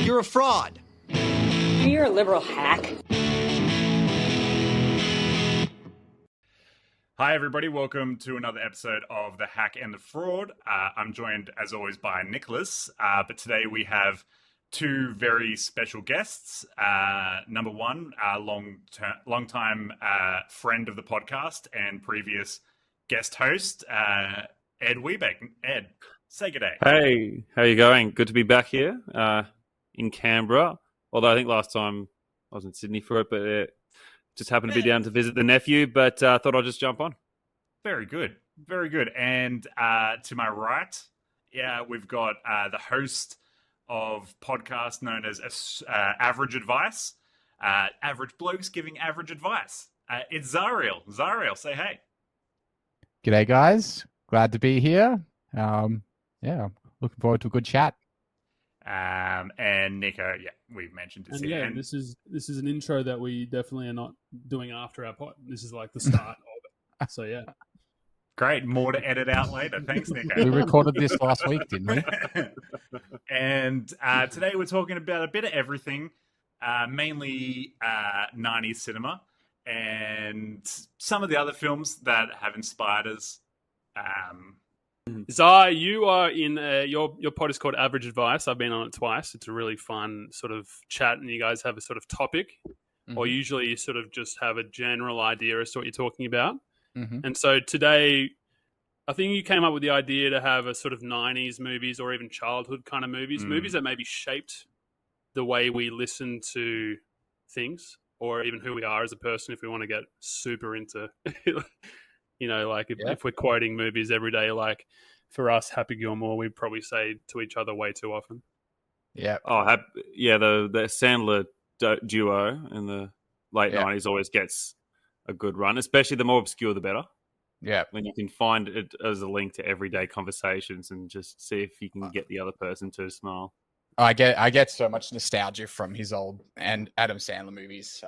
You're a fraud. You're a liberal hack. Hi, everybody. Welcome to another episode of The Hack and the Fraud. I'm joined, as always, by Nicholas. But today we have two very special guests. Number one, our long-time friend of the podcast and previous guest host, Ed Wiebeck. Ed, say good day. Hey, how you going? Good to be back here in Canberra. Although I think last time I was in Sydney for it, but it just happened to be down to visit the nephew, but I thought I'd just jump on. Very good. Very good. And to my right, we've got the host of podcast known as Average Advice. Average blokes giving average advice. It's Zariel. Zariel, say hey. G'day, guys. Glad to be here. Looking forward to a good chat. And Nico, we mentioned this. And and this is an intro that we definitely are not doing after our pod. This is like the start of it. So yeah. Great. More to edit out later. Thanks, Nico. We recorded this last week, didn't we? And today we're talking about a bit of everything, mainly 90s cinema and some of the other films that have inspired us. Zai, you are in your pod is called Average Advice. I've been on it twice. It's a really fun sort of chat, and you guys have a sort of topic, or usually you sort of just have a general idea as to what you're talking about. And so today, I think you came up with the idea to have a sort of 90s movies or even childhood kind of movies, movies that maybe shaped the way we listen to things or even who we are as a person if we want to get super into, like if we're quoting movies every day, like for us, Happy Gilmore, we'd probably say to each other way too often. Yeah. Oh, the Sandler duo in the late 90s always gets a good run, especially the more obscure the better. Yeah. When you can find it as a link to everyday conversations and just see if you can get the other person to smile. I get so much nostalgia from his old and Adam Sandler movies.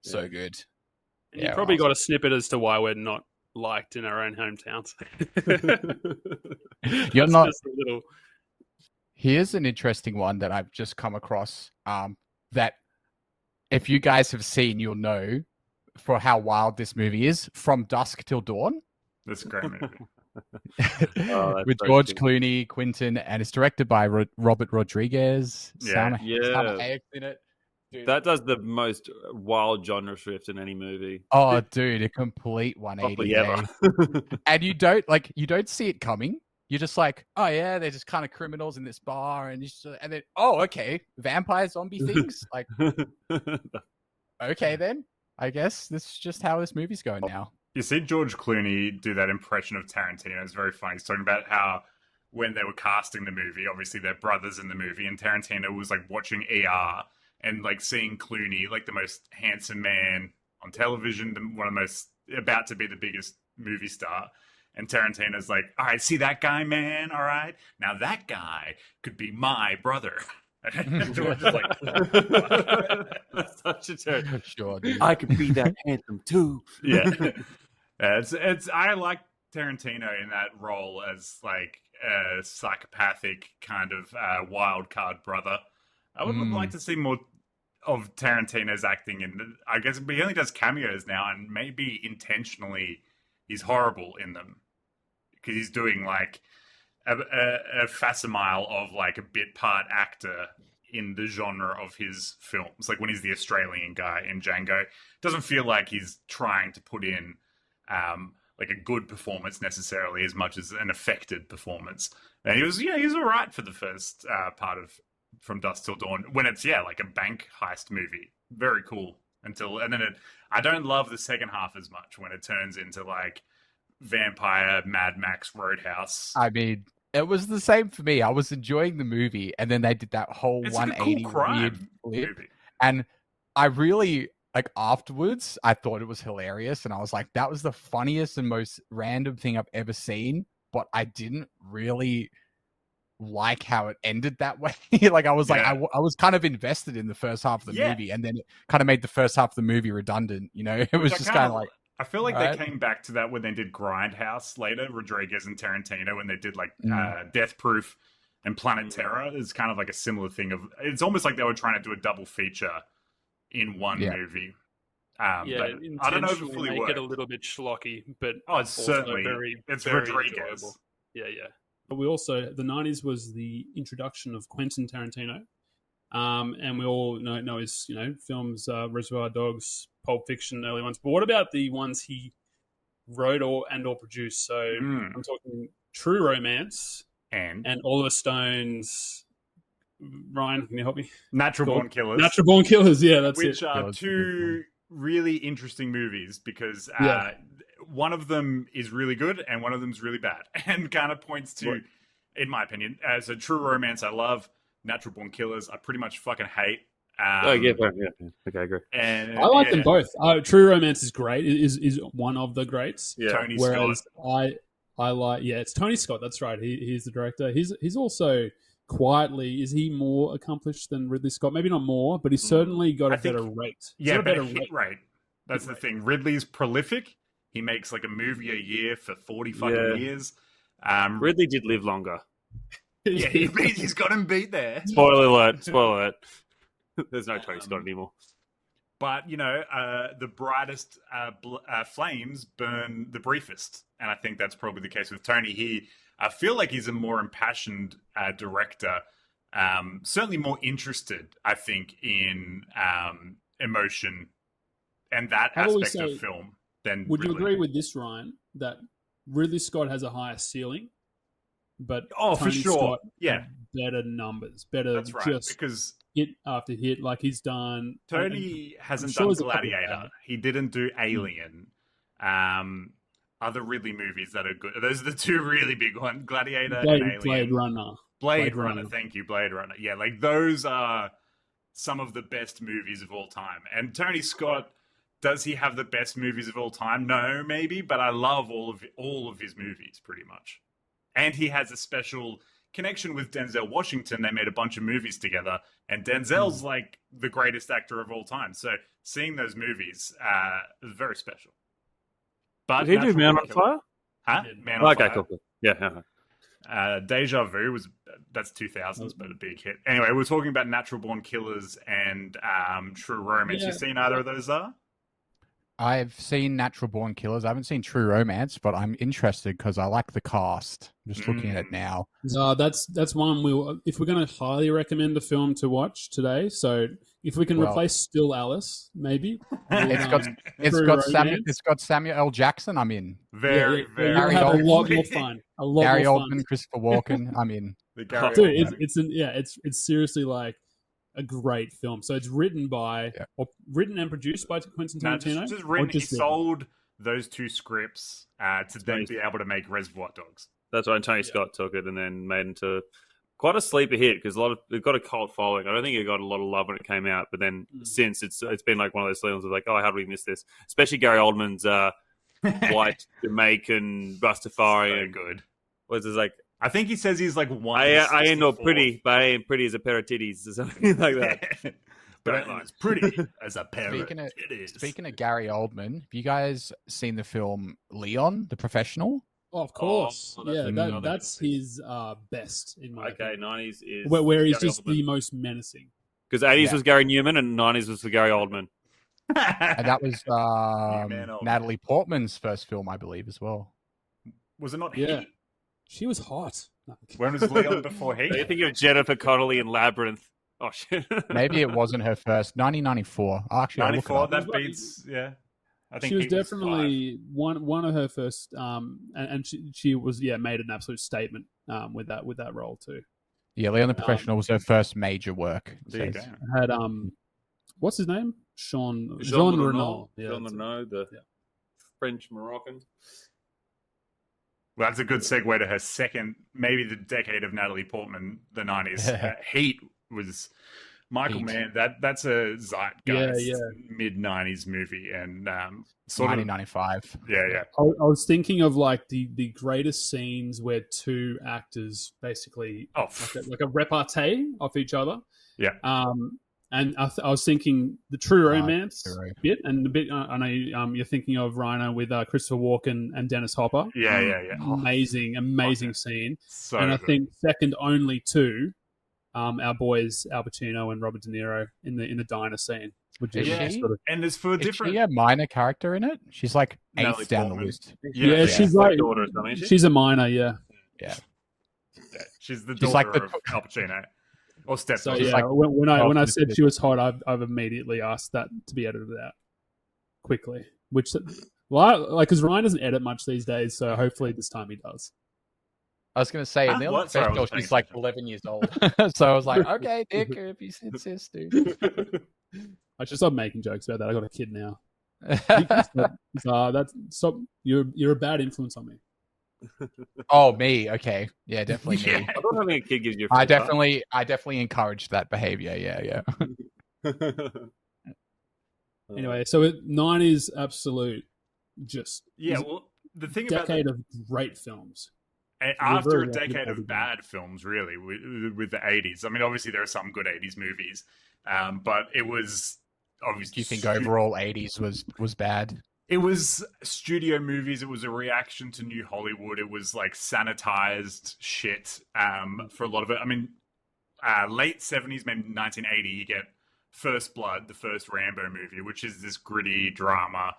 So good. And you probably got a snippet as to why we're not liked in our own hometowns. You're not. Here's an interesting one that I've just come across. That if you guys have seen, you'll know for how wild this movie is. From Dusk Till Dawn. That's a great movie. With George Clooney, Quentin, and it's directed by Robert Rodriguez. Yeah. Salma Hayek's in it. Dude. That does the most wild genre shift in any movie. Oh, dude, a complete 180. And you don't see it coming. You're just like, oh yeah, they're just kind of criminals in this bar, and then okay, vampire zombie things. Like, okay then, I guess this is just how this movie's going now. You see George Clooney do that impression of Tarantino. It's very funny. He's talking about how when they were casting the movie, obviously they're brothers in the movie, and Tarantino was like watching ER and like seeing Clooney, like the most handsome man on television, one of the most about to be the biggest movie star. And Tarantino's like, all right, see that guy, man? All right. Now that guy could be my brother. George is like, that's such a terrible. Sure, dude. I could be that handsome too. Yeah. It's I like Tarantino in that role as like a psychopathic kind of wild card brother. I would like to see more of Tarantino's acting, and I guess he only does cameos now, and maybe intentionally he's horrible in them because he's doing like a facsimile of like a bit part actor in the genre of his films. Like when he's the Australian guy in Django, it doesn't feel like he's trying to put in like a good performance necessarily as much as an affected performance. And he was all right for the first part of From Dusk Till Dawn when it's like a bank heist movie. Very cool I don't love the second half as much when it turns into like vampire Mad Max Roadhouse. I mean, it was the same for me. I was enjoying the movie, and then they did that whole It's 180 like a cool crime weird flip. movie. And I really, like, afterwards, I thought it was hilarious, and I was like, that was the funniest and most random thing I've ever seen, but I didn't really like how it ended that way. Like I was like, I was kind of invested in the first half of the movie, and then it kind of made the first half of the movie redundant. It was just kind of like, I feel like they came back to that when they did Grindhouse later, Rodriguez and Tarantino, when they did like Death Proof And Planet Terror is kind of like a similar thing. It's almost like they were trying to do a double feature in one movie. But I don't know if it fully make worked. it a little bit schlocky, but it's also certainly very Rodriguez. enjoyable. Yeah. But we also, the 90s was the introduction of Quentin Tarantino. And we all know his, films, Reservoir Dogs, Pulp Fiction, early ones. But what about the ones he wrote or produced? So I'm talking True Romance and Oliver Stone's. Ryan, can you help me? Natural Born Killers. Natural Born Killers, yeah, that's which it. are two really interesting movies because one of them is really good and one of them is really bad, and kind of points to, in my opinion, as a True Romance I love. Natural Born Killers I pretty much fucking hate. Okay, I agree. And I like them both. True Romance is great. It is one of the greats. Yeah. Tony Whereas Scott. I like, it's Tony Scott. That's right. He's the director. He's also quietly, is he more accomplished than Ridley Scott? Maybe not more, but he's certainly got a better rate. Yeah, better hit rate. That's the thing. Ridley's prolific. He makes like a movie a year for 40 fucking years. Ridley did live longer. Yeah, he's got him beat there. Spoiler alert. There's no Tony Scott anymore. But, the brightest flames burn the briefest. And I think that's probably the case with Tony. I feel like he's a more impassioned director, certainly more interested, I think, in emotion and that aspect of film than Would Ridley. you agree with this, Ryan, that Ridley Scott has a higher ceiling, but for Tony sure. Scott Yeah. better numbers, better That's right, just because hit after hit like he's done. Tony hasn't sure done there's a couple Gladiator. He didn't do Alien. Other Ridley movies that are good. Those are the two really big ones: Gladiator and Alien. Blade Runner. Blade Runner. Thank you, Blade Runner. Yeah, like those are some of the best movies of all time. And Tony Scott, does he have the best movies of all time? No, maybe, but I love all of his movies pretty much. And he has a special connection with Denzel Washington. They made a bunch of movies together, and Denzel's like the greatest actor of all time. So seeing those movies is very special. But Did he do Man on Fire? Huh? Man on Fire. Okay, cool. Yeah. Deja Vu that's 2000s, but a big hit. Anyway, we're talking about Natural Born Killers and True Romance. Yeah. You seen either of those, I've seen Natural Born Killers. I haven't seen True Romance, but I'm interested because I like the cast. I'm just looking at it now. That's one if we're going to highly recommend a film to watch today. So if we can replace Still Alice, maybe it's got Samuel L. Jackson. I'm in. Very. You'll have a lot more fun. Gary more Oldman, fun. Christopher Walken. I'm in. Dude, it's seriously like a greght film. So it's written written and produced by Quentin Tarantino. Just written. He sold those two scripts to then be able to make Reservoir Dogs. That's right. And Tony Scott took it and then made it into quite a sleeper hit because it got a cult following. I don't think it got a lot of love when it came out, but then since it's been like one of those films of like, oh, how do we miss this? Especially Gary Oldman's white Jamaican Rastafarian. So good. Was this like? I think he says he's like one. I ain't no pretty, but I ain't pretty as a pair of titties or something like that. But I ain't as pretty as a pair of titties. Speaking of Gary Oldman, have you guys seen the film Leon, the Professional? Oh, of course. That's his best in my opinion. 90s is where he's Gary just Oldman. the most menacing. Because 80s was Gary Newman and 90s was for Gary Oldman. And that was man, Natalie Portman's first film, I believe, as well. Was it not Yeah. Heat? She was hot. When was Leon before Heat? So you think of Jennifer Connelly in Labyrinth. Oh, shit. Maybe it wasn't her first. 1994. Actually, I'll look it 94, up. that beats, yeah. I think She was Heat definitely one of her first, and she was made an absolute statement with that role too. Yeah, Leon the Professional was her first major work. it There you says. go. Had what's his name? Jean Jean Reno. Jean Reno, the French Moroccan. Well, that's a good segue to her second, maybe the decade of Natalie Portman, the 90s. Heat was Michael Heat. Mann. That's a zeitgeist mid-90s movie, and sort of 1995. yeah. I was thinking of like the greatest scenes where two actors basically like a repartee off each other. Yeah. And I was thinking the True Romance True. bit, and the bit I know you're thinking of Rhino with Christopher Walken and Dennis Hopper. Yeah. Amazing scene. So and I good. think second only to our boys Al Pacino and Robert De Niro in the diner scene. Which is Is she? sort of, And there's for Is different. she a minor character in it? She's like Natalie eighth down the Portman. list. yeah, she's like daughter or something, is she? she's a minor, yeah. Yeah, she's the She's daughter like the- of Al Pacino, or So stepdaughter. yeah, like when I 12 said to she was hot, I've immediately asked that to be edited out quickly. Which, well, because Ryan doesn't edit much these days, so hopefully this time he does. I was gonna say, in the What? Sorry, I first wasn't girl, she's paying like attention. 11 years old. So I was like, okay, Dick, if you insist, dude. I should stop making jokes about that. I got a kid now. That's stop. You're a bad influence on me. Oh, me. Okay, yeah, definitely me. Yeah. I thought having a kid gives you. A I free pass. definitely encouraged that behavior. Yeah. Anyway, so 90s absolute, just Yeah, well, the thing about decade of great films. after very a lucky decade to of be bad films, really, with the 80s. I mean, obviously there are some good 80s movies, but it was obviously. Do you think overall 80s was bad? It was studio movies. It was a reaction to New Hollywood. It was like sanitized shit for a lot of it. I mean, late 70s, maybe 1980, you get First Blood, the first Rambo movie, which is this gritty drama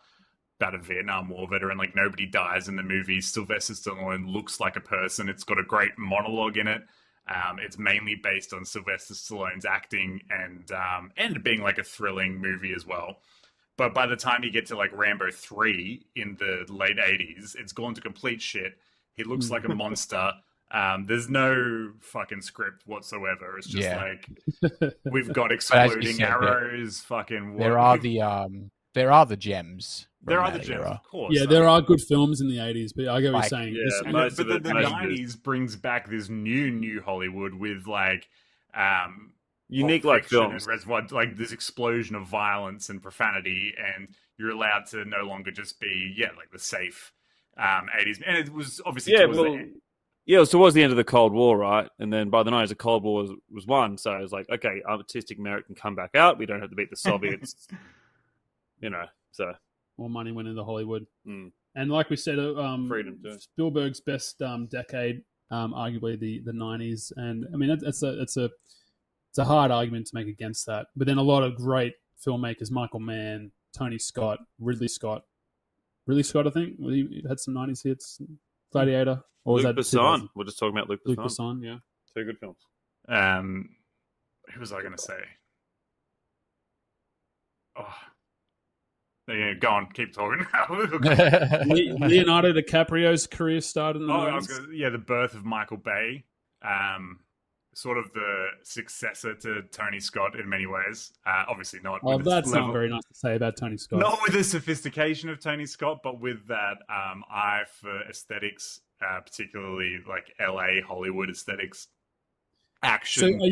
about a Vietnam War veteran. Like, nobody dies in the movie. Sylvester Stallone looks like a person. It's got a great monologue in it. It's mainly based on Sylvester Stallone's acting and being like a thrilling movie as well. But by the time you get to like Rambo 3 in the late 80s, it's gone to complete shit. He looks like a monster. There's no fucking script whatsoever. It's just like we've got exploding said, arrows. Fucking There are the gems. there from are the that gems, era. of course. Yeah, there are good films in the 80s, but I get what Like- you're saying. Yeah, This- And most but of it- the most of it 90s brings back this new Hollywood with like Unique Pulp like Fiction and films. Reservoir, like this explosion of violence and profanity, and you're allowed to no longer just be like the safe 80s. And it was obviously towards the end. Yeah, it was towards the end of the Cold War, right? And then by the 90s, the Cold War was won. So it was like, okay, artistic merit can come back out. We don't have to beat the Soviets. So more money went into Hollywood. Mm. And like we said, Freedom too. Spielberg's best decade, arguably the 90s. And I mean, it's a hard argument to make against that. But then a lot of great filmmakers, Michael Mann, Tony Scott, Ridley Scott, I think, he had some 90s hits. Gladiator. Or was Luc that Besson. 2000? We're just talking about Luc Luc Besson. Besson, yeah. Two good films. Who was I going to say? Oh, yeah, go on, keep talking. Leonardo DiCaprio's career started in the 90s. The birth of Michael Bay, sort of the successor to Tony Scott in many ways. Obviously not. Oh, with its that's level, not very nice to say about Tony Scott. not with the sophistication of Tony Scott, but with that eye for aesthetics, particularly like LA Hollywood aesthetics, action. So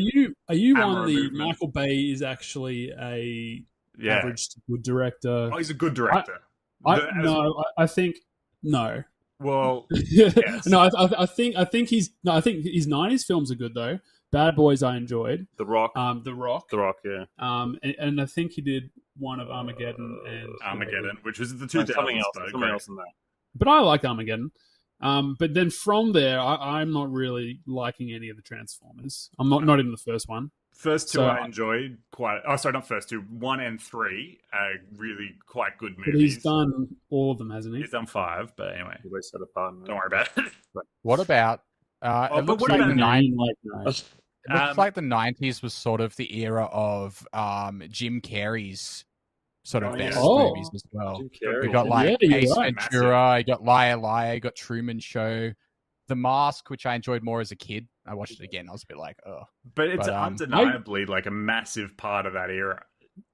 are you camera on the movement. Michael Bay is actually a yeah. average to good director? Oh, he's a good director. I think no. Well, yes. No, I think his 90s films are good though. Bad Boys I enjoyed. The Rock. The Rock. The Rock, yeah. And I think he did one of Armageddon and Armageddon, which was the No, 2000s. something else. but Something great. else than that. But I like Armageddon. But then from there, I'm not really liking any of the Transformers. I'm not even the first one. First two So- I enjoyed quite. Oh, sorry, not first two. 1 and 3 are really quite good But movies. he's done all of them, hasn't he? He's done 5, but anyway, They set apart. don't worry about it. What about? Oh, It but looks what like about the Nine, 90s. like, no. It looks like the 90s was sort of the era of Jim Carrey's sort of Oh, best yeah. movies as well. Jim Carrey. We got like Yeah, you're Ace right. Ventura, you got Liar Liar, you got Truman Show, The Mask, which I enjoyed more as a kid. I watched it again. I was a bit like, oh, But it's But, undeniably like a massive part of that era.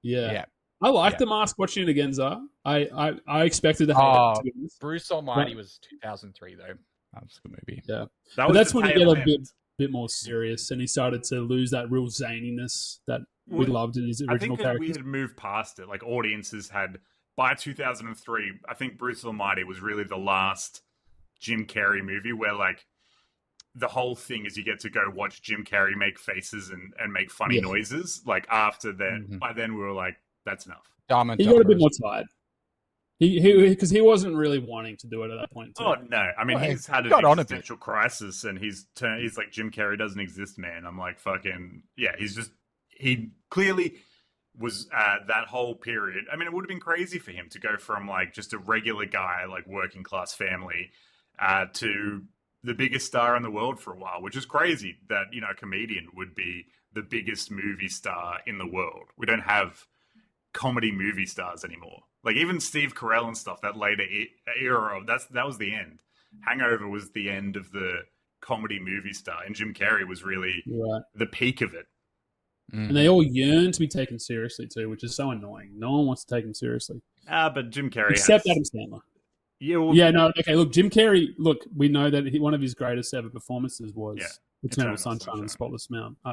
Yeah. yeah. I like Yeah. The Mask watching it again, Zar. I expected to hate Oh. it. To be honest. Bruce Almighty was 2003 though. That was the movie. Yeah. That But that's the when you tail get a end. bit more serious and he started to lose that real zaniness that we Well, loved in his I original think that we characters. had moved past it. Like audiences had by 2003. I think Bruce Almighty was really the last Jim Carrey movie where like the whole thing is you get to go watch Jim Carrey make faces and make funny noises. Like after that, by then we were like, that's enough. He got a bit more tired. Because he wasn't really wanting to do it at that point. Oh no! I mean, he's had an existential crisis, and he's like, Jim Carrey doesn't exist, man. I'm like, fucking yeah. He clearly was that whole period. I mean, it would have been crazy for him to go from like just a regular guy, like working class family, to the biggest star in the world for a while, which is crazy that, you know, a comedian would be the biggest movie star in the world. We don't have comedy movie stars anymore. Like even Steve Carell and stuff, that later era of that was the end. Hangover was the end of the comedy movie star, and Jim Carrey was really the peak of it. And they all yearn to be taken seriously too, which is so annoying. No one wants to take him seriously. But Jim Carrey except Adam Sandler. Okay, look, Jim Carrey, we know that one of his greatest ever performances was Eternal Sunshine of the Spotless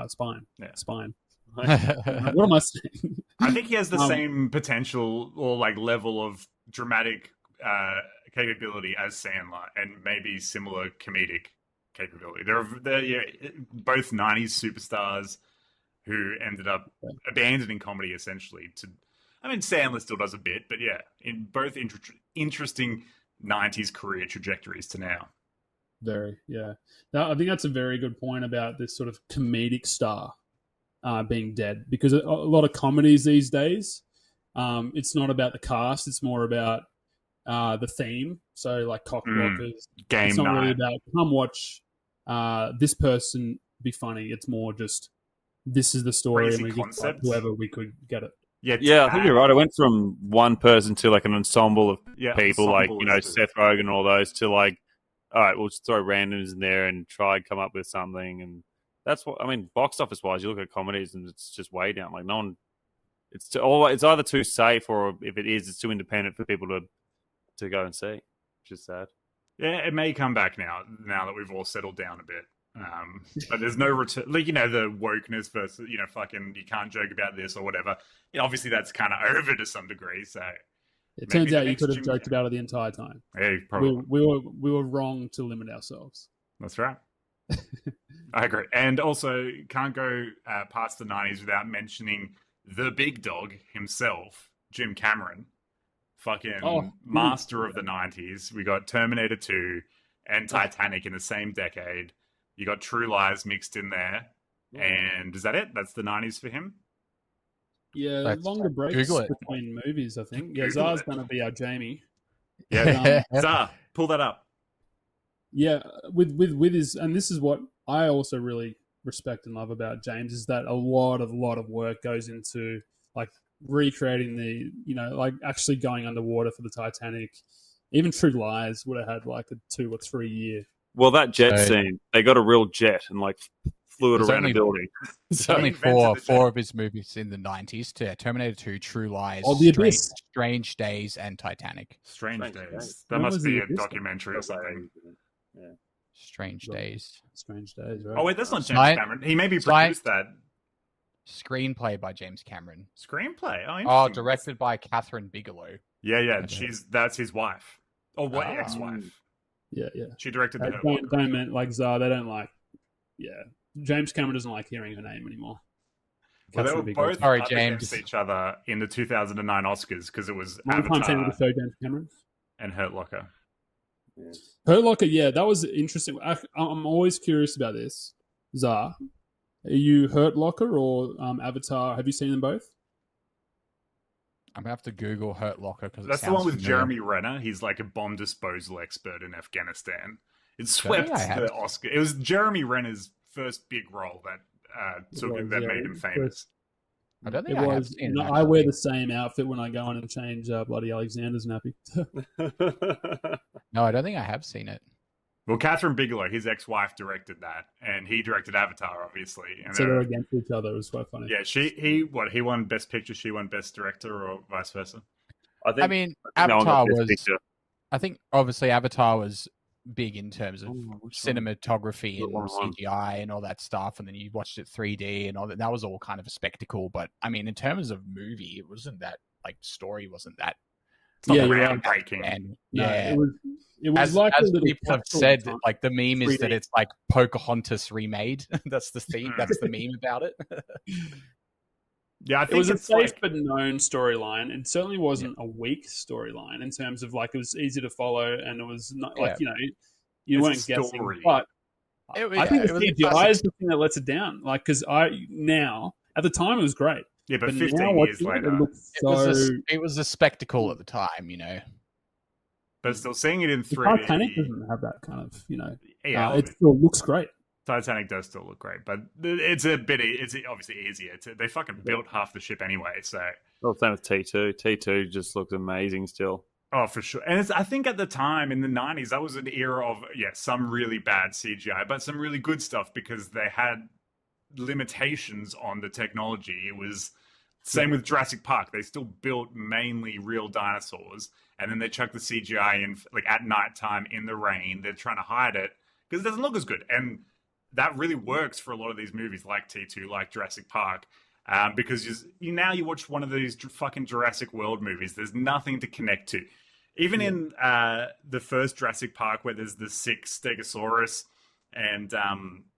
Spine. Spine. What am I saying? I think he has the same potential or like level of dramatic capability as Sandler, and maybe similar comedic capability. They're both 90s superstars who ended up abandoning comedy essentially. Sandler still does a bit, but in both interesting 90s career trajectories to now. Very, yeah. Now, I think that's a very good point about this sort of comedic star being dead, because a lot of comedies these days, it's not about the cast, it's more about the theme. So like Cockblockers, Game it's not Night. really about come watch this person be funny. It's more just this is the story, Crazy and we just concept. whoever we could get it. Yeah, I think you're right. I went from one person to like an ensemble of people, like, you know, Seth Rogen and all those, to like, all right, we'll just throw randoms in there and try and come up with something. And that's what I mean. Box office wise, you look at comedies and it's just way down. Like no one, it's either too safe, or if it is, it's too independent for people to go and see, which is sad. Yeah, it may come back now that we've all settled down a bit. But there's no return, like, you know, the wokeness versus, you know, fucking you can't joke about this or whatever. You know, obviously that's kind of over to some degree. So it turns out you could have joked about it the entire time. Yeah, probably. We were wrong to limit ourselves. That's right. I agree. And also can't go past the 90s without mentioning the big dog himself, Jim Cameron, fucking master of the 90s. We got Terminator 2 and Titanic in the same decade. You got True Lies mixed in there. And is that it? That's the 90s for him? Yeah, longer breaks between movies, I think. Yeah, Zar's going to be our Jamie. Yeah, Zar, pull that up. Yeah, with his, and this is what I also really respect and love about James, is that a lot of work goes into like recreating the, you know, like actually going underwater for the Titanic. Even True Lies would have had like a 2 or 3 year. Well, that jet scene, they got a real jet and like flew it around a building. There's only four of his movies in the 90s: Terminator 2, True Lies, Strange Days, and Titanic. Strange Days. That must be a documentary or something. Yeah. Strange Days, right? Oh wait, that's not James Cameron. He maybe produced that. Screenplay by James Cameron. Screenplay? Oh, directed by Catherine Bigelow. Yeah. That's his wife. Or what? Ex-wife. Yeah. She directed the don't like Zar. They don't like. Yeah, James Cameron doesn't like hearing her name anymore. Well, they were both up against each other in the 2009 Oscars because it was Avatar James Cameron and Hurt Locker. Yeah. Hurt Locker, yeah, that was interesting. I'm always curious about this. Zar, are you Hurt Locker or Avatar? Have you seen them both? I'm gonna have to Google Hurt Locker because that's the one with Jeremy Renner. He's like a bomb disposal expert in Afghanistan. It swept the Oscar. It was Jeremy Renner's first big role that made him famous. I don't think I have seen it. I wear the same outfit when I go in and change bloody Alexander's nappy. No, I don't think I have seen it. Well, Catherine Bigelow, his ex-wife, directed that, and he directed Avatar, obviously. And so they're against each other. It was quite funny. Yeah, he won Best Picture, she won Best Director, or vice versa. Avatar was. I think obviously Avatar was big in terms of cinematography and CGI and all that stuff, and then you watched it 3D and all that. That was all kind of a spectacle. But I mean, in terms of movie, it wasn't that story wasn't that It's not Yeah, you're right. groundbreaking. And No, yeah, it was as like a little people have capsule said, time. like the meme is 3D. that it's like Pocahontas remade. That's the theme. That's the meme about it. Yeah, I It think was a it's safe like, but known storyline. It certainly wasn't a weak storyline in terms of like it was easy to follow and it was not like you It's weren't a guessing. story. But I think it the was a CGI classic is the thing that lets it down. Like because now at the time it was great, yeah, but now 15 years watching it, later, it looks so. It was a spectacle at the time, you know. but still seeing it in The 3D. Titanic doesn't have that kind of Yeah, it still looks great. Titanic does still look great, but it's obviously easier. They fucking built half the ship anyway, so. Well, same with T2. T2 just looks amazing still. Oh, for sure. And I think at the time in the 90s, that was an era of, some really bad CGI, but some really good stuff because they had limitations on the technology. It was same with Jurassic Park. They still built mainly real dinosaurs, and then they chucked the CGI in like at nighttime in the rain. They're trying to hide it because it doesn't look as good. And that really works for a lot of these movies like T2, like Jurassic Park. Because now you watch one of these fucking Jurassic World movies, there's nothing to connect to. Even in the first Jurassic Park, where there's the 6 Stegosaurus, and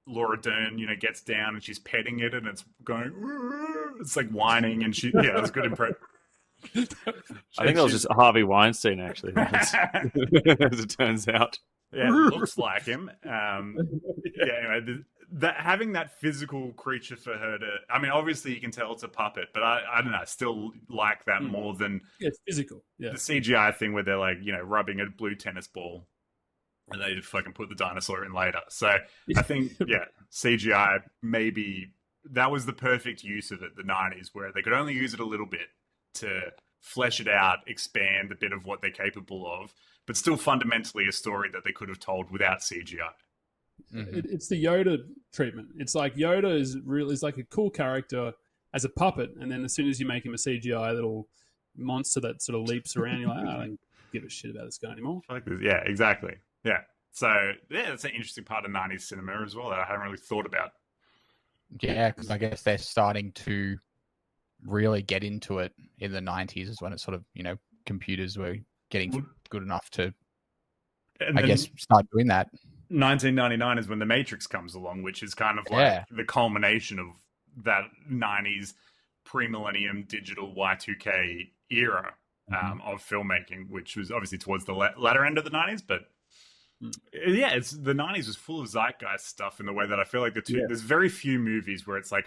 Laura Dern, gets down and she's petting it, and it's going, it's like whining, and it was good impression. I think that was just Harvey Weinstein, actually, as it turns out. Yeah, it looks like him. Anyway, having that physical creature for her to... I mean, obviously you can tell it's a puppet, but I don't know, I still like that more than it's physical. Yeah. the CGI thing where they're like, rubbing a blue tennis ball and they just fucking put the dinosaur in later. So I think, CGI, maybe that was the perfect use of it, the 90s, where they could only use it a little bit to flesh it out, expand a bit of what they're capable of, but still fundamentally a story that they could have told without CGI. Mm-hmm. It's the Yoda treatment. It's like Yoda is like a cool character as a puppet, and then as soon as you make him a CGI little monster that sort of leaps around, you're like, I don't give a shit about this guy anymore. Yeah, exactly. Yeah. So, that's an interesting part of 90s cinema as well that I haven't really thought about. Yeah, because I guess they're starting to really get into it in the 90s is when it's sort of, computers were getting good enough to, I guess, start doing that. 1999 is when The Matrix comes along, which is kind of like the culmination of that 90s pre-millennium digital Y2K era of filmmaking, which was obviously towards the latter end of the 90s, but the 90s was full of zeitgeist stuff in the way that I feel like there's very few movies where it's like,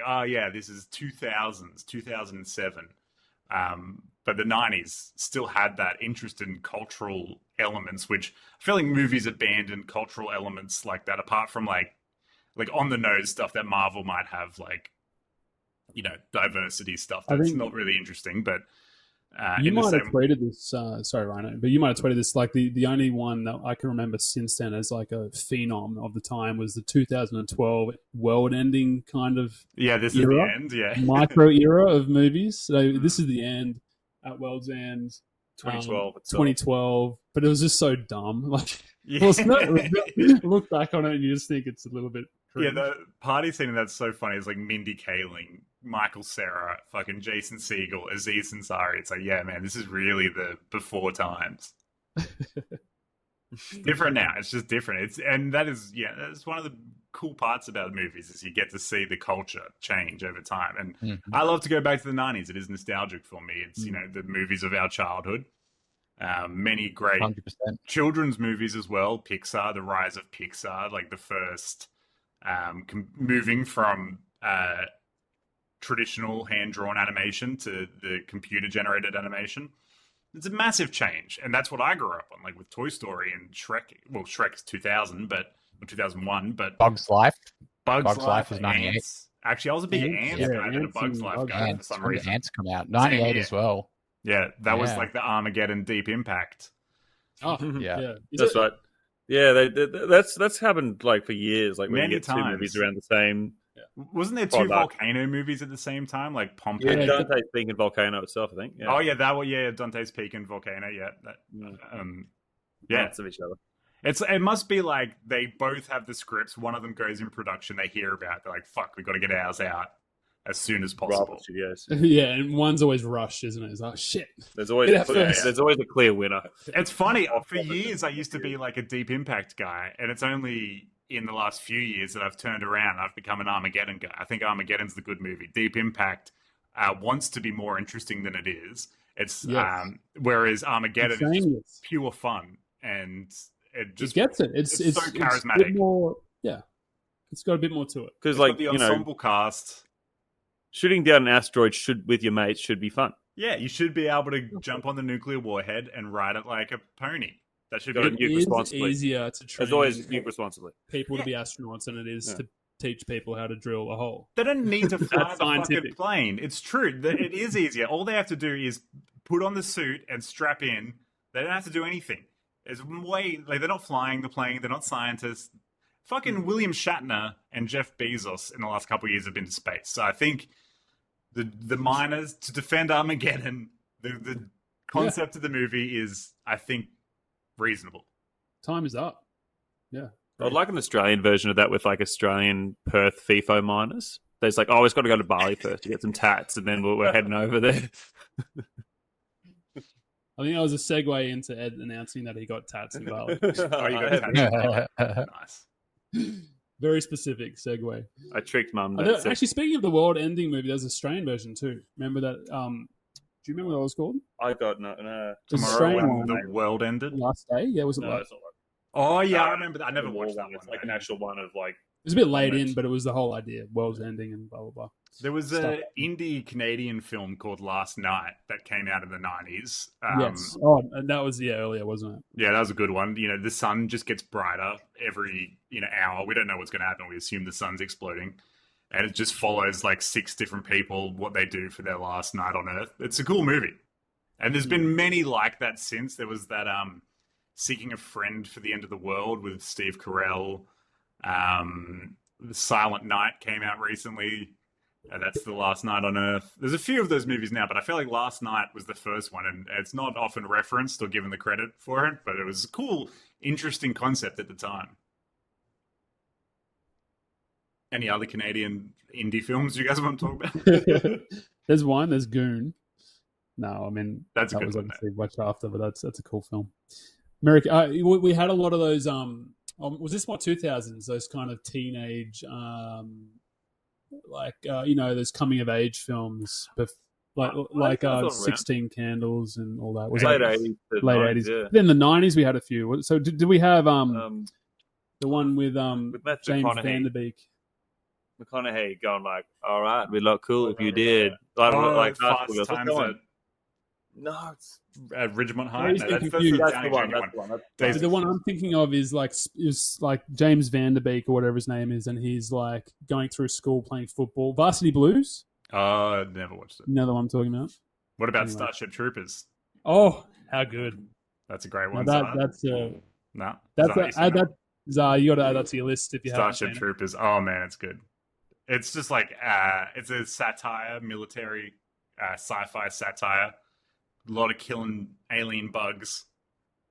this is 2000s, 2007. But the 90s still had that interest in cultural elements, which I feel like movies abandoned cultural elements like that, apart from like on the nose stuff that Marvel might have, like, diversity stuff that's not really interesting. But you might have tweeted this, sorry, Rhino, but you might have tweeted this, like the only one that I can remember since then as like a phenom of the time was the 2012 world-ending kind of this era, is the end, micro era of movies. So this is the end at World's End, 2012. But it was just so dumb. Like, wasn't it? Look back on it and you just think it's a little bit cringe. Yeah, the party scene that's so funny is like Mindy Kaling, Michael Cera, fucking Jason Segel, Aziz Ansari. It's like, yeah, man, this is really the before times. Different now. It's just different. That's one of the cool parts about movies is you get to see the culture change over time. And I love to go back to the 90s. It is nostalgic for me. It's, the movies of our childhood. Many great 100%. children's movies as well. Pixar, the rise of Pixar, like the first moving from traditional hand-drawn animation to the computer-generated animation. It's a massive change, and that's what I grew up on, like with Toy Story and Shrek. Well, Shrek is 2000, or 2001, but Bugs Life. Bugs Life was 98. Ants. Actually, I was a big Ants guy than a Bugs Life guy for some reason. Ants come out 98 as well. Yeah, that was like the Armageddon Deep Impact. Oh, yeah. That's right. Yeah, that's happened like for years. Like when Many you get times. two movies around the same. Wasn't there two volcano movies at the same time, like Pompeii? Yeah, Dante's Peak and Volcano itself, I think. Yeah. Oh yeah, Dante's Peak and Volcano. Yeah, Lots of each other. It must be like they both have the scripts. One of them goes in production. They hear about it. They're like, "Fuck, we got to get ours out." as soon as Rival possible. studios. Yeah, and one's always rushed, isn't it? It's like, shit. There's always Get out first. there's always a clear winner. It's funny. For years, I used to be like a Deep Impact guy, and it's only in the last few years that I've turned around. I've become an Armageddon guy. I think Armageddon's the good movie. Deep Impact wants to be more interesting than it is. It's Yes. whereas Armageddon is Insane, just pure fun, and it just It gets it. It's so It's a charismatic. bit more, yeah. It's got a bit more to it. Because It's like got the you know, ensemble cast. shooting down an asteroid with your mates should be fun. Yeah, you should be able to jump on the nuclear warhead and ride it like a pony. That should be Gotta It nuke is responsibly. easier to train As always, nuke responsibly. people to be astronauts than it is Yeah. to teach people how to drill a hole. They don't need to fly That's the fucking scientific. plane. It's true. It is easier. All they have to do is put on the suit and strap in. They don't have to do anything. It's way like they're not flying the plane. They're not scientists. Fucking William Shatner and Jeff Bezos in the last couple of years have been to space. So I think the miners to defend Armageddon, the concept of the movie is, I think, reasonable. Time is up. Yeah. I'd like an Australian version of that with like Australian Perth FIFO miners. There's like, oh, we've got to go to Bali first to get some tats, and then we're heading over there. I think that was a segue into Ed announcing that he got tats in Bali. Oh, you got tats. Nice. Very specific segue. I tricked mum. Actually, speaking of the world ending movie, there's an Australian version too. Remember that? Do you remember what it was called? I got no. There's an Tomorrow Australian when one. the world ended. Last day? Yeah, was it No, like? it's not like Oh yeah, No, I remember that. I never the watched war that one. It's like an actual one of like. It was a bit late Moment. in, but it was the whole idea. World's ending and blah blah blah. There was Stuff. an indie Canadian film called Last Night that came out in the 90s. Yes. Oh, and that was earlier, wasn't it? Yeah, that was a good one. You know, the sun just gets brighter every hour. We don't know what's going to happen. We assume the sun's exploding. And it just follows like 6 different people, what they do for their last night on Earth. It's a cool movie. And there's been many like that since. There was that Seeking a Friend for the End of the World with Steve Carell. The Silent Night came out recently. That's The Last Night on Earth. There's a few of those movies now, but I feel like Last Night was the first one, and it's not often referenced or given the credit for it, but it was a cool, interesting concept at the time. Any other Canadian indie films you guys want to talk about? There's one. There's Goon. No, I mean That's a that good was one, obviously watched after, but that's a cool film. America. We had a lot of those. Was this more 2000s? Those kind of teenage, those coming of age films, like that's all 16 Candles and all that. Was late that 80s. late 80s? Then the 90s we had a few. So did we have Yeah. the one with Matt James McConaughey. Van Der Beek? McConaughey going like, "All right, we'd look cool if you did." Fast high school girls. Times What's going? No, it's at Ridgemont High. He's No, thinking that's you- the That's Downey the one. Jr. That's the one. Days- The one I'm thinking of is like James Van Der Beek or whatever his name is, and he's like going through school playing football. Varsity Blues. Oh, never watched it. You know the one I'm talking about? What about Anyway. Starship Troopers? Oh, how good! That's a great Now one. that, Zara. that's No, that's Zara, you seen that? Zara, you got to add that to your list if you haven't Starship seen it. Troopers. Oh man, it's good. It's just like it's a satire, military, sci-fi satire. A lot of killing alien bugs,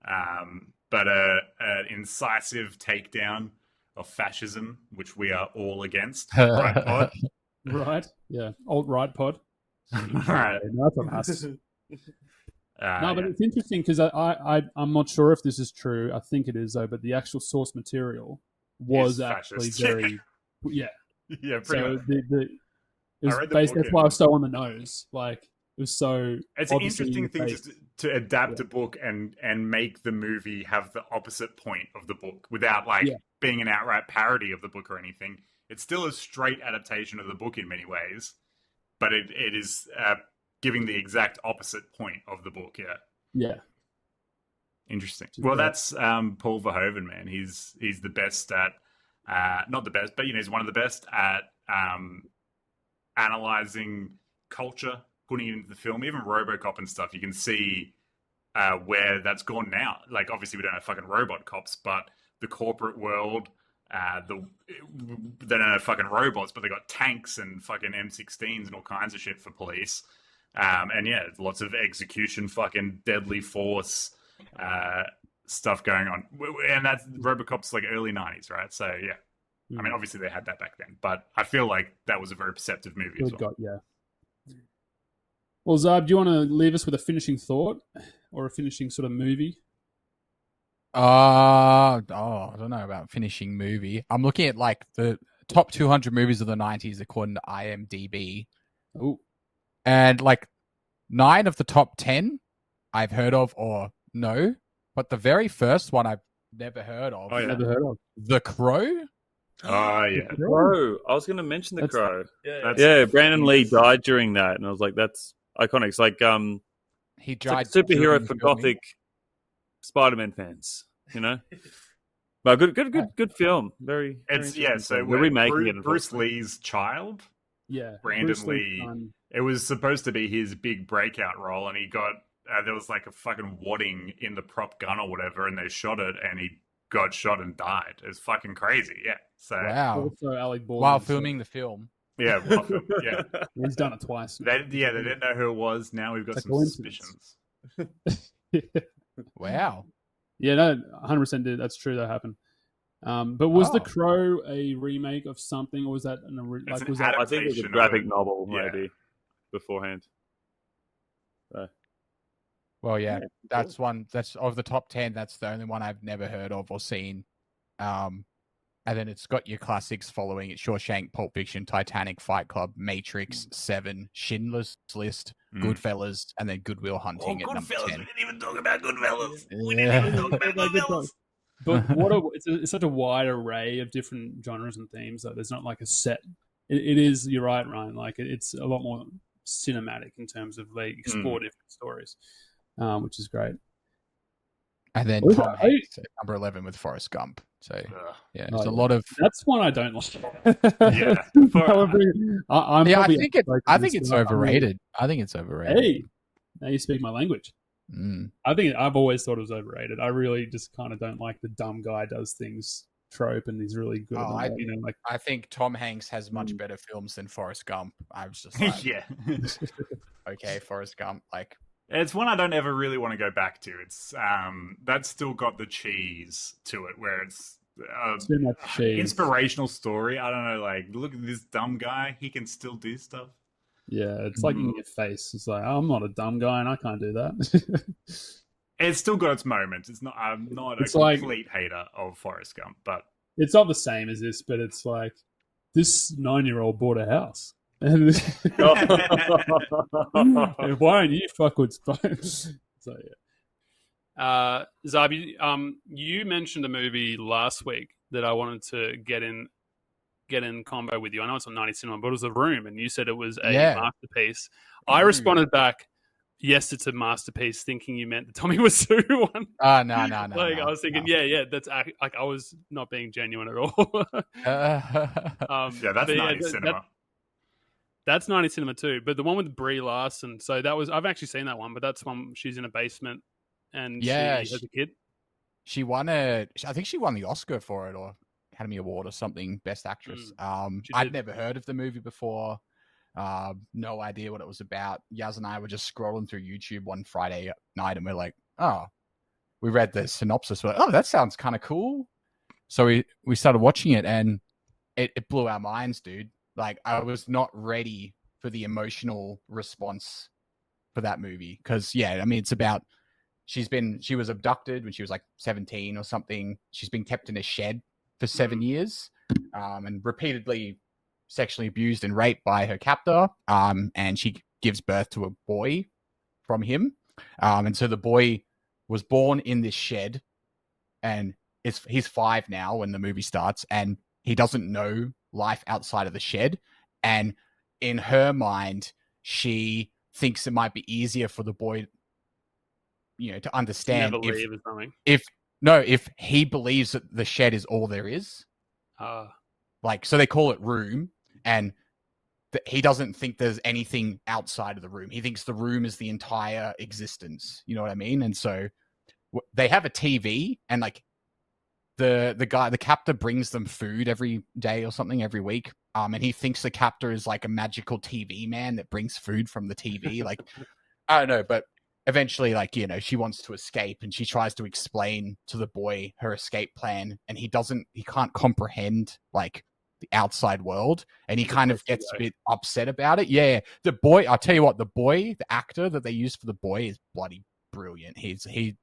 but an incisive takedown of fascism, which we are all against. Right, Pod? Right? Yeah, alt right pod. Right. No, that's on us. No, but yeah. it's interesting because I'm not sure if this is true. I think it is though. But the actual source material was Is actually fascist. very, yeah. Yeah, pretty So much. it was read the based, book that's why I was so on the nose. Like it was so. It's an obviously interesting in the thing face. just to adapt a book and make the movie have the opposite point of the book without like Yeah. being an outright parody of the book or anything. It's still a straight adaptation of the book in many ways, but it is giving the exact opposite point of the book. Yeah, Yeah. interesting. Just Well, that. that's Paul Verhoeven, man. He's the best at not the best, but he's one of the best at analyzing culture, putting it into the film. Even RoboCop and stuff, you can see where that's gone now. Like, obviously, we don't have fucking robot cops, but the corporate world, they don't have fucking robots, but they got tanks and fucking M16s and all kinds of shit for police. And yeah, lots of execution, fucking deadly force stuff going on. And that's RoboCop's like early 90s, right? So yeah. I mean, obviously they had that back then, but I feel like that was a very perceptive movie as well. Yeah. Well, Zab, do you want to leave us with a finishing thought or a finishing sort of movie? I don't know about finishing movie. I'm looking at like the top 200 movies of the 90s according to IMDb. Oh, And like 9 of the top 10 I've heard of or no, but the very first one I've never heard of. Oh, yeah. never heard of. The Crow? Oh, yeah. Crow. I was going to mention the That's- Crow. That's- Yeah, Brandon Lee died during that, and I was like, that's iconic. It's like He it's like died a superhero during for filming. gothic Spider-Man fans, you know. But good film. Very. It's very so they're remaking Bruce, it. Bruce Lee's child. Yeah. Brandon Bruce Lee. Lee's son. It was supposed to be his big breakout role, and he got there was like a fucking wadding in the prop gun or whatever, and they shot it, and he got shot and died. It's fucking crazy. Yeah. So Wow. Also, Alec Baldwin. While filming the film. yeah, well, yeah. He's done it twice. They didn't know who it was. Now we've got A some coincidence. suspicions. Wow. Yeah, no, 100% did. That's true. That happened. But was The Oh. Crow a remake of something, or was that It's an was that? I think it was a adaptation of graphic it. novel, Yeah. maybe beforehand. Well, yeah, Yeah, that's one. That's of the top 10. That's the only one I've never heard of or seen. And then it's got your classics following it: Shawshank, Pulp Fiction, Titanic, Fight Club, Matrix, Seven, Schindler's List, Goodfellas, and then Goodwill Hunting at number 10. We didn't even talk about Goodfellas. We Yeah. didn't even talk about Goodfellas. But it's such a wide array of different genres and themes. Though there's not like a set. It is. You're right, Ryan. Like it's a lot more cinematic in terms of they explore different stories, which is great. And then What is Tom that? Hanks at number 11 with Forrest Gump. So Ugh. yeah, Oh, there's a yeah. lot of. That's one I don't like. Yeah. However, I'm Yeah, I probably think outspoken it's as well. overrated. I think it's overrated. Hey, now you speak my language. Mm. I think I've always thought it was overrated. I really just kind of don't like the dumb guy does things trope, and he's really good. Oh, at that, like I think Tom Hanks has much better films than Forrest Gump. I was just like, Yeah. okay, Forrest Gump, like. It's one I don't ever really want to go back to. It's that's still got the cheese to it, where it's too much cheese. inspirational story. I don't know, like look at this dumb guy; he can still do stuff. Yeah, it's like in your face. It's like I'm not a dumb guy, and I can't do that. It's still got its moments. It's not. I'm not It's a like- complete hater of Forrest Gump, but It's not the same as this, but it's like this 9-year-old bought a house. And and why aren't you fuckwits? So yeah. Zab, you mentioned a movie last week that I wanted to get in combo with you. I know it's on 90 Cinema, but it was The Room, and you said it was a Yeah. masterpiece. I responded back, yes, it's a masterpiece, thinking you meant the Tommy Wiseau one. No. Like I was thinking, yeah, that's like I was not being genuine at all. yeah, that's but 90 cinema. That's 90 Cinema too. But the one with Brie Larson, so that was I've actually seen that one, but that's one she's in a basement and Yeah, she has a kid. She won I think she won the Oscar for it, or Academy Award or something, Best Actress. She I'd did. never heard of the movie before. No idea what it was about. Yaz and I were just scrolling through YouTube one Friday night, and we're like, oh, we read the synopsis. We're like, oh, that sounds kind of cool. So we started watching it, and it blew our minds, dude. Like, I was not ready for the emotional response for that movie. Because, yeah, I mean, it's about she was abducted when she was like 17 or something. She's been kept in a shed for 7 years, and repeatedly sexually abused and raped by her captor. And she gives birth to a boy from him. And so the boy was born in this shed, and he's 5 now when the movie starts, and he doesn't know life outside of the shed. And in her mind, she thinks it might be easier for the boy, to understand Never leave or something. if he believes that the shed is all there is. Like, so they call it room, and he doesn't think there's anything outside of the room. He thinks the room is the entire existence. You know what I mean? And so they have a TV, and like the captor brings them food every day or something every week. And he thinks the captor is like a magical TV man that brings food from the TV. Like, I don't know, but eventually, like, she wants to escape, and she tries to explain to the boy her escape plan, and he can't comprehend like the outside world, and he kind of gets a bit upset about it. Yeah, the boy, I'll tell you what, the actor that they used for the boy is bloody brilliant. He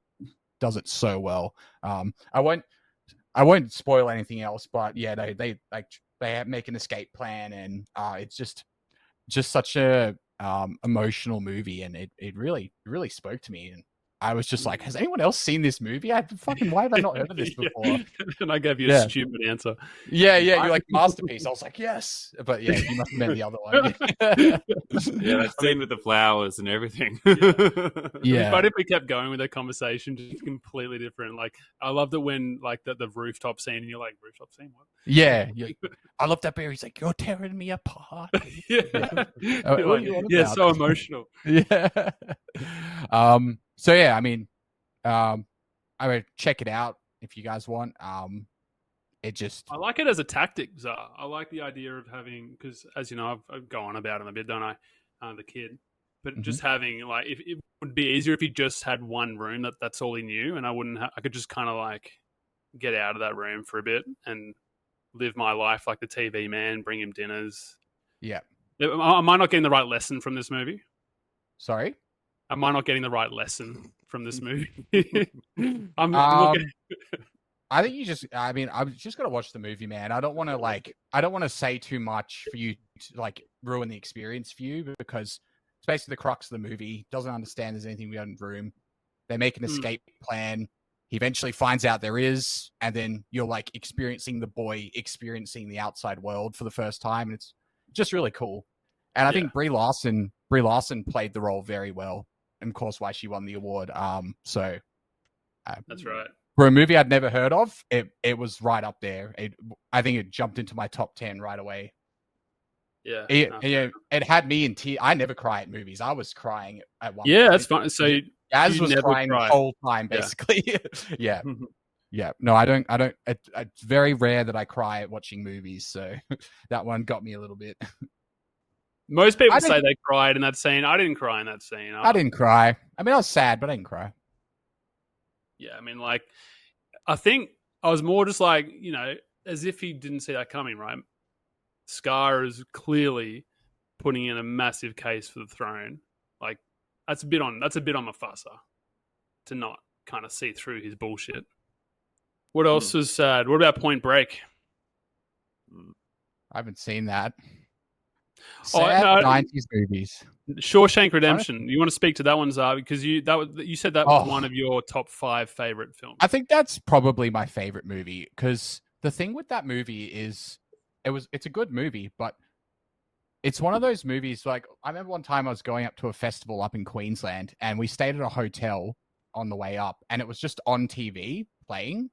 does it so well. I won't spoil anything else, but yeah, they make an escape plan, and it's just such a emotional movie, and it really spoke to me, and I was just like, has anyone else seen this movie? Why have I not heard of this before? And I gave you a stupid answer. Yeah, you're like, masterpiece. I was like, yes. But yeah, you must have meant the other one. Yeah, that scene with the flowers and everything. Yeah. But if we kept going with that conversation, just completely different. Like, I loved it when, like, the rooftop scene, and you're like, rooftop scene? What? Yeah. I love that bear. He's like, you're tearing me apart. Yeah, so emotional. Yeah. So yeah, I mean, I would check it out if you guys want. I like it as a tactic, Zar. I like the idea of having, because as you know, I've gone on about him a bit, don't I? The kid, but just having, like, if it would be easier if he just had one room that's all he knew, and I could just kind of like get out of that room for a bit and live my life like the TV man, bring him dinners. Yeah. Am I not getting the right lesson from this movie? Sorry? Am I not getting the right lesson from this movie? I'm looking. I think I'm just gonna watch the movie, man. I don't want to say too much for you to like ruin the experience for you, because it's basically the crux of the movie. Doesn't understand there's anything beyond the room. They make an escape plan. He eventually finds out there is, and then you're like experiencing the boy experiencing the outside world for the first time, and it's just really cool. And I think Brie Larson played the role very well, and of course why she won the award. So that's right. For a movie I'd never heard of, it was right up there. I think it jumped into my top 10 right away. Yeah. It had me in tears. I never cry at movies. I was crying at one point. Yeah, that's fine. So Yaz was crying the whole time, basically. Yeah. Yeah. No, I don't. It's very rare that I cry at watching movies. So that one got me a little bit. Most people say they cried in that scene. I didn't cry in that scene. I didn't cry. I mean, I was sad, but I didn't cry. Yeah, I mean, like, I think I was more just like, as if he didn't see that coming, right? Scar is clearly putting in a massive case for the throne. Like, that's a bit on Mufasa to not kind of see through his bullshit. What else was sad? What about Point Break? I haven't seen that. Sad 90s movies. Shawshank Redemption. You want to speak to that one, Zar? Because you said that was one of your top 5 favorite films. I think that's probably my favorite movie, because the thing with that movie is it's a good movie, but it's one of those movies, like, I remember one time I was going up to a festival up in Queensland, and we stayed at a hotel on the way up, and it was just on TV playing,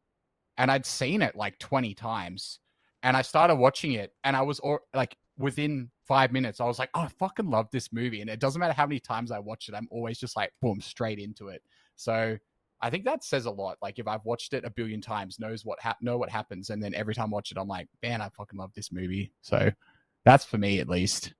and I'd seen it like 20 times, and I started watching it, and I was like, within 5 minutes, I was like, oh, I fucking love this movie. And it doesn't matter how many times I watch it, I'm always just like, boom, straight into it. So I think that says a lot. Like, if I've watched it a billion times, know what happens. And then every time I watch it, I'm like, man, I fucking love this movie. So that's for me, at least.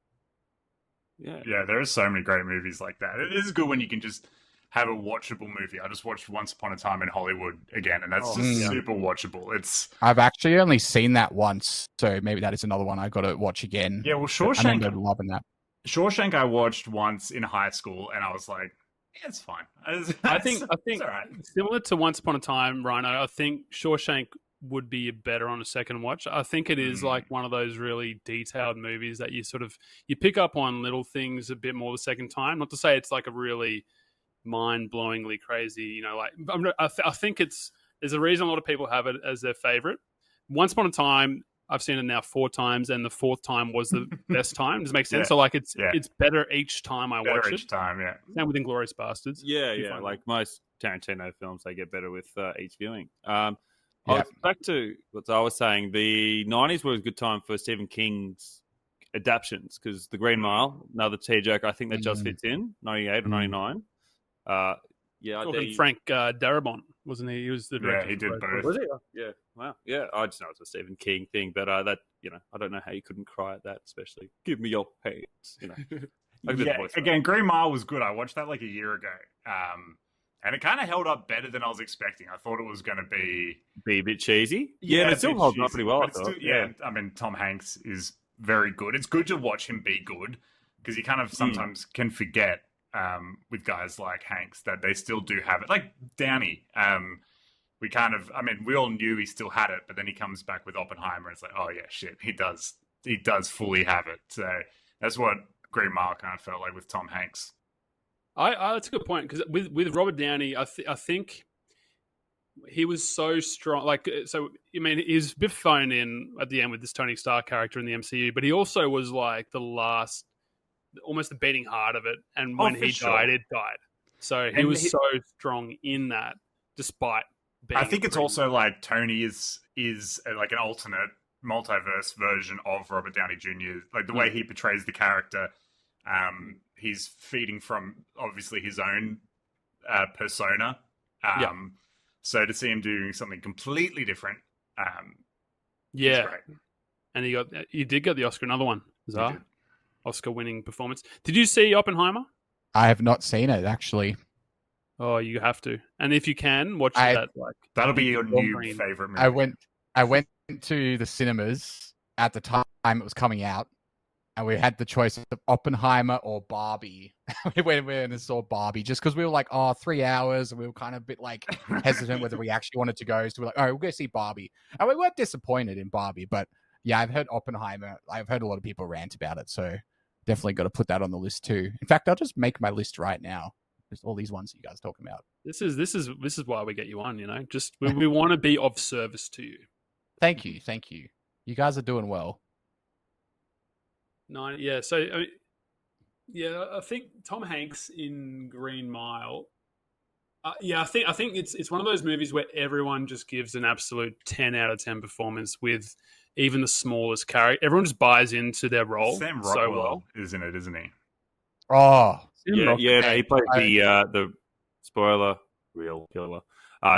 Yeah, there are so many great movies like that. It is good when you can just have a watchable movie. I just watched Once Upon a Time in Hollywood again, and that's super watchable. I've actually only seen that once, so maybe that is another one I got to watch again. Yeah, well, Shawshank, I remember loving that. Shawshank I watched once in high school, and I was like, yeah, it's fine. I think it's all right. Similar to Once Upon a Time, Rhino, I think Shawshank would be better on a second watch. I think it is like one of those really detailed movies that you pick up on little things a bit more the second time. Not to say it's like a really mind-blowingly crazy, I think there's a reason a lot of people have it as their favorite. Once Upon a Time, I've seen it now 4 times, and the 4th time was the best time. Does it make sense? Yeah. So like it's better each time I watch it. Each time, yeah. Same with Inglourious Bastards. Yeah. Like most Tarantino films, they get better with each viewing. Back to what I was saying, the 90s was a good time for Stephen King's adaptions, because The Green Mile, another tearjerker, I think that just fits in 98 or 99. Frank Darabont, wasn't he? He was the director. Yeah, he did both. Was he? Yeah. Wow. Yeah, I just know it's a Stephen King thing, but that I don't know how you couldn't cry at that, especially give me your hands. Again, Green Mile was good. I watched that like a year ago. And it kind of held up better than I was expecting. I thought it was going to be a bit cheesy. Yeah, but it still holds up pretty well. I thought. Yeah, I mean, Tom Hanks is very good. It's good to watch him be good because you kind of sometimes can forget with guys like Hanks that they still do have it. Like Downey, we all knew he still had it, but then he comes back with Oppenheimer and it's like, oh yeah, shit, he does fully have it. So that's what Green Mile kind of felt like with Tom Hanks. That's a good point because with Robert Downey, I think he was so strong. Like, so I mean, he was a bit phoned in at the end with this Tony Stark character in the MCU, but he also was like the last, almost the beating heart of it. And when he died, it died. So he was so strong in that, despite being. I think it's also like Tony is like an alternate multiverse version of Robert Downey Jr. Like the way he portrays the character. He's feeding from obviously his own persona. So to see him doing something completely different, yeah, great. And you did get the Oscar, another one, Zar, Oscar-winning performance. Did you see Oppenheimer? I have not seen it actually. Oh, you have to, and if you can, watch that. Like that'll be your new favorite movie. I went to the cinemas at the time it was coming out. And we had the choice of Oppenheimer or Barbie. We went in and saw Barbie just because we were like, 3 hours. And we were kind of a bit like hesitant whether we actually wanted to go. So we're like, all right, we'll go see Barbie. And we weren't disappointed in Barbie. But yeah, I've heard Oppenheimer. I've heard a lot of people rant about it. So definitely got to put that on the list too. In fact, I'll just make my list right now. There's all these ones that you guys are talking about. This is why we get you on, just we want to be of service to you. Thank you. You guys are doing well. Yeah. So, I think Tom Hanks in Green Mile. I think it's one of those movies where everyone just gives an absolute 10 out of 10 performance with even the smallest character. Everyone just buys into their role. Sam Rockwell so well, isn't he? Oh, yeah. He played the spoiler real killer.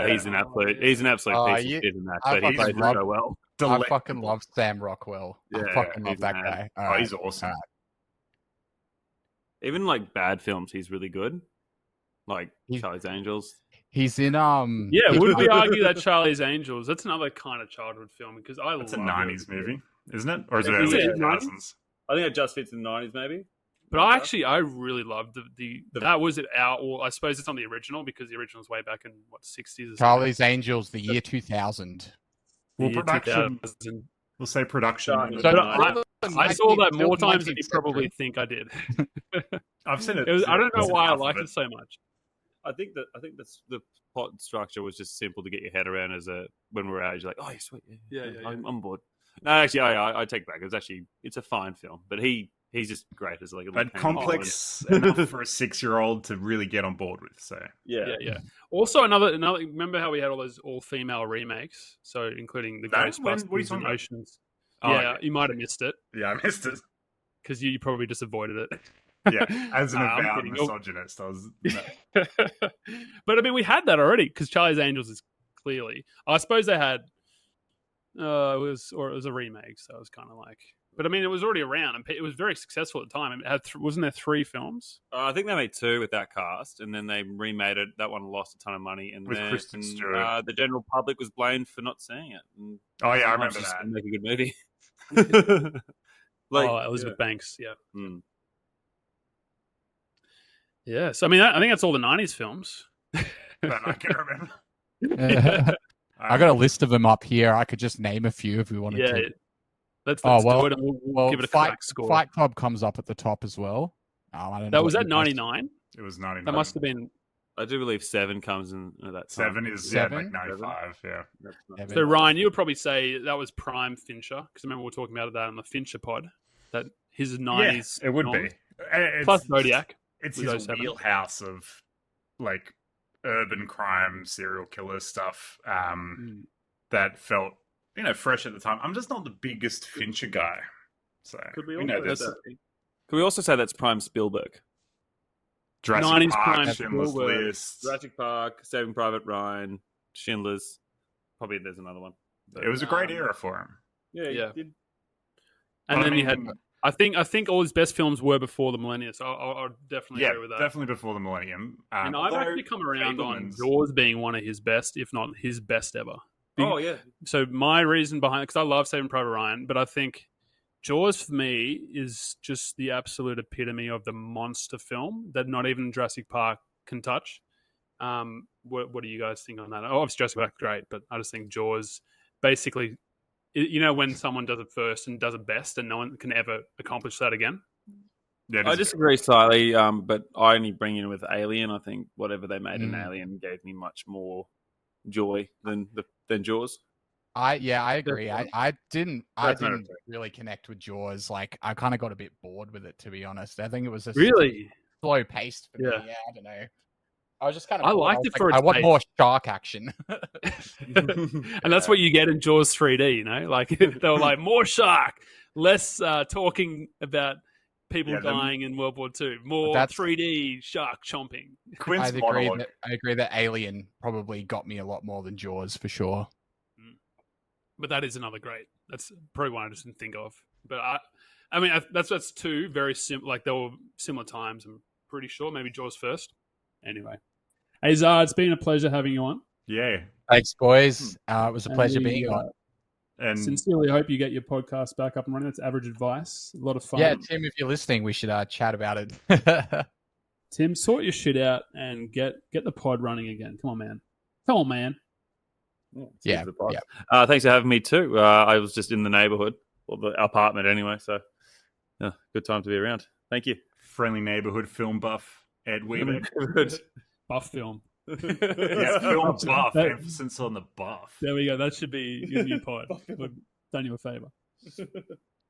He's an absolute piece of shit in that, but he played so well. I fucking love Sam Rockwell. Yeah, I fucking love that guy. He's awesome. Even like bad films, he's really good. Like Charlie's Angels. He's in Yeah, would we argue that Charlie's Angels? That's another kind of childhood film because it's a '90s movie, isn't it? Or is it early 2000s? I think it just fits in the '90s, maybe. But I really loved the that was it out. Or I suppose it's on the original because the original is way back in '60s. Charlie's Angels, the year 2000. Well, production. We'll say production. So I saw that more times than you probably think I did. I've seen it. I don't know why I liked it so much. I think that's the plot structure was just simple to get your head around when we were out. You're like, oh, sweet, yeah. I'm on board. No, actually, I take it back. It's a fine film, but he's just great as like a complex enough for a 6-year-old to really get on board with. So yeah. Also, another. Remember how we had all those all-female remakes? So including the Ghostbusters and Oceans. You might have missed it. Yeah, I missed it because you probably just avoided it. Yeah, as an avowed misogynist, I was. No. But I mean, we had that already because Charlie's Angels is clearly. I suppose they had. It was a remake, so it was kind of like. But I mean, it was already around, and it was very successful at the time. It had wasn't there 3 films? I think they made 2 with that cast, and then they remade it. That one lost a ton of money, and with Kristen Stewart. The general public was blamed for not seeing it. And I remember that. Make a good movie. Elizabeth Banks, yeah. Mm. Yeah, so I mean, I think that's all the '90s films. But I can't remember. I got a list of them up here. I could just name a few if we wanted to. Let's do it, and we'll give it a crack score. Fight Club comes up at the top as well. I don't know. That was at 99. It was 99. That must have been. I do believe 7 comes in at that time. 7 is like 95. Yeah. So Ryan, you would probably say that was prime Fincher because I remember we were talking about that on the Fincher pod. That his 90s. Yeah, it would be. Plus Zodiac. It's his wheelhouse of like urban crime, serial killer stuff that felt fresh at the time. I'm just not the biggest Fincher guy, so could we also say that's prime Spielberg? Jurassic Park, prime Schindler's List, Jurassic Park, Saving Private Ryan, Schindler's. Probably there's another one. It was a great era for him. Yeah. And then you had I think all his best films were before the millennium, so I'll definitely agree with that. Definitely before the millennium. And I've actually come around on Jaws being one of his best, if not his best ever. Oh yeah. So my reason behind it, because I love Saving Private Ryan, but I think Jaws for me is just the absolute epitome of the monster film that not even Jurassic Park can touch. What do you guys think on that? Oh, obviously Jurassic Park, great, but I just think Jaws basically, when someone does it first and does it best, and no one can ever accomplish that again. Yeah, I disagree slightly, but I only bring in with Alien. I think whatever they made in Alien gave me much more joy than Jaws. I agree. I didn't really connect with Jaws. Like, I kind of got a bit bored with it, to be honest. I think it was just really slow paced for me. Yeah, I don't know. I was just kind of. I liked it for its I want pace. more shark action. And that's what you get in Jaws 3D. Like they were like more shark, less talking about people dying in World War II, more 3D shark chomping. Quinn's I agree that Alien probably got me a lot more than Jaws for sure. But that is another great. That's probably one I just didn't think of. But I mean, that's two very similar. Like they were similar times. I'm pretty sure. Maybe Jaws first. Anyway, hey Zara, it's been a pleasure having you on. Yeah. Thanks, boys. It was a pleasure being on. And sincerely hope you get your podcast back up and running. It's Average Advice. A lot of fun. Yeah, Tim, if you're listening, we should chat about it. Tim, sort your shit out and get the pod running again. Come on, man. Yeah. Thanks for having me too. I was just in the neighborhood, or the apartment anyway, so good time to be around. Thank you. Friendly neighborhood film buff, Ed Weaver. Buff film. Yeah, film buff. Emphasis on the buff. There we go. That should be your new pod. We've done you a favor.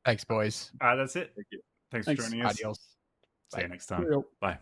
Thanks, boys. That's it. Thanks for joining us. Adios. See you next time. Bye.